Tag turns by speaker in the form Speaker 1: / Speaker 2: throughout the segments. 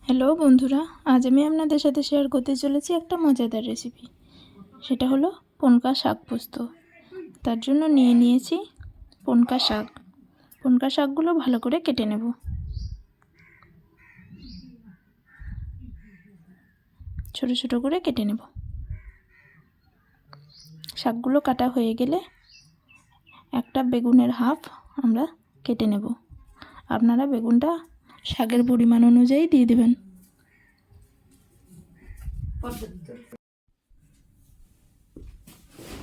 Speaker 1: Hello বন্ধুরা, আজ আমি আপনাদের সাথে শেয়ার করতে চলেছি একটা মজাদার রেসিপি। সেটা হলো পনকা শাক পোস্ত। তার জন্য নিয়ে নিয়েছি পনকা শাক। পনকা শাকগুলো ভালো করে কেটে নেব। ছোট ছোট করে কেটে নেব। শাকগুলো কাটা হয়ে গেলে একটা বেগুনের হাফ আমরা কেটে নেব। আপনারা বেগুনটা শাকের পরিমাণ অনুযায়ী দিয়ে দেবেন।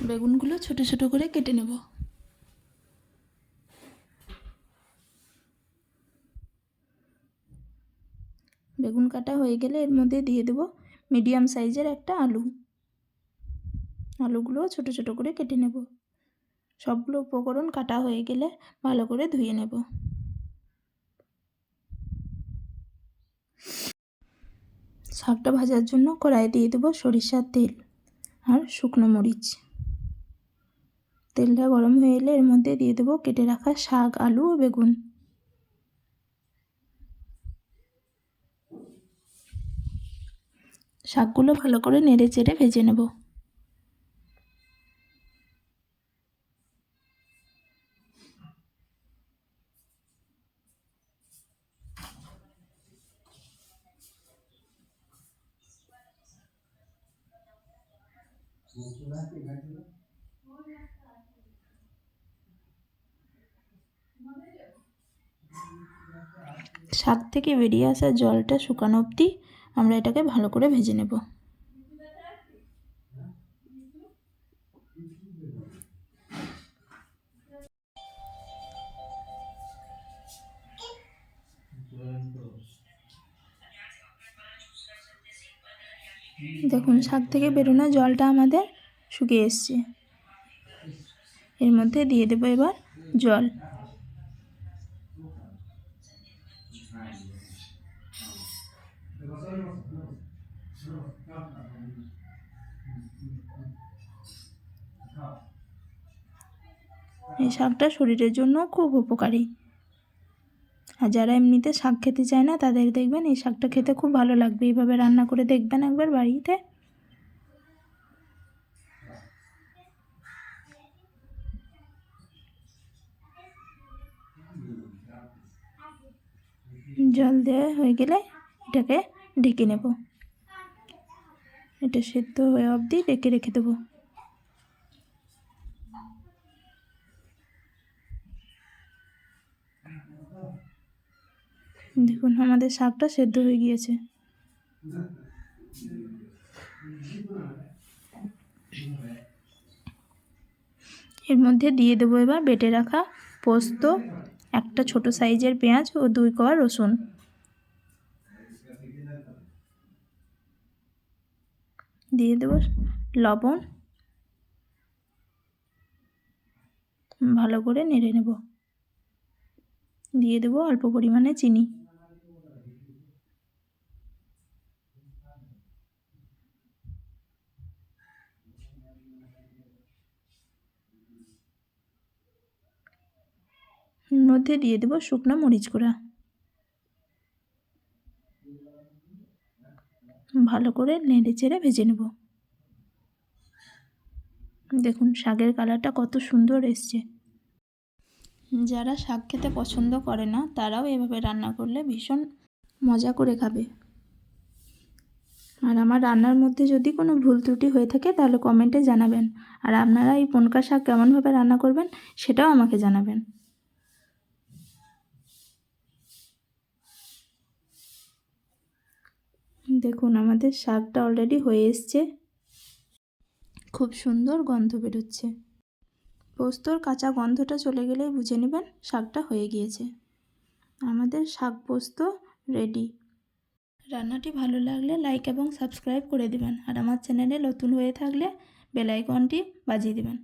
Speaker 1: বেগুনগুলো ছোট ছোট করে কেটে নেব। বেগুন কাটা হয়ে গেলে এর মধ্যে দিয়ে দেব মিডিয়াম সাইজের একটা আলু। আলুগুলো ছোট ছোট করে কেটে নেব। সবগুলো উপকরণ কাটা হয়ে গেলে ভালো করে ধুয়ে নেব। শাকটা ভাজার জন্য কড়াইয়ে দিয়ে দেব সরিষার তেল আর শুকনো মরিচ। তেলটা গরম হয়ে এলে এর মধ্যে দিয়ে দেব কেটে রাখা শাক, আলু ও বেগুন। শাকগুলো ভালো করে নেড়ে চেড়ে ভেজে নেব। শাক থেকে বেরিয়ে আসা জলটা শুকানো অবধি আমরা এটাকে ভালো করে ভেজে নেব। দেখুন, শাক থেকে বেরোনো জলটা আমাদের শুকিয়ে এসছে। এর মধ্যে দিয়ে দেবো এবার জল। এই শাকটা শরীরের জন্য খুব উপকারী। আর যারা এমনিতে শাক খেতে চায় না তাদের দেখবেন এই শাকটা খেতে খুব ভালো লাগবে। এইভাবে রান্না করে দেখবেন একবার বাড়িতে। জল দেওয়া হয়ে গেলে এটাকে ঢেকে নেব। এটা সেদ্ধ হয়ে অবধি রেখে দেবো। দেখুন, আমাদের শাকটা সেদ্ধ হয়ে গিয়েছে। এর মধ্যে দিয়ে দেবো এবার বেটে রাখা পোস্ত, একটা ছোট সাইজের পেঁয়াজ ও 2 কোয়া রসুন। দিয়ে দেবো লবণ। ভালো করে নেড়ে নেব। দিয়ে দেবো অল্প পরিমাণে চিনি। এর মধ্যে দিয়ে দেবো শুকনো মরিচ গুঁড়া। ভালো করে নেড়ে চেড়ে ভেজে নেব। দেখুন, শাকের কালারটা কত সুন্দর এসছে। যারা শাক খেতে পছন্দ করে না তারাও এভাবে রান্না করলে ভীষণ মজা করে খাবে। আর আমার রান্নার মধ্যে যদি কোনো ভুল ত্রুটি হয়ে থাকে তাহলে কমেন্টে জানাবেন। আর আপনারা এই পনকা শাক কেমনভাবে রান্না করবেন সেটাও আমাকে জানাবেন। দেখুন, আমাদের শাকটা অলরেডি হয়ে এসছে। খুব সুন্দর গন্ধ বেরোচ্ছে। পোস্তর কাঁচা গন্ধটা চলে গেলেই বুঝে নেবেন শাকটা হয়ে গিয়েছে। আমাদের শাক পোস্ত রেডি। রান্নাটি ভালো লাগলে লাইক এবং সাবস্ক্রাইব করে দেবেন। আর আমার চ্যানেলে নতুন হয়ে থাকলে বেল আইকনটি বাজিয়ে দেবেন।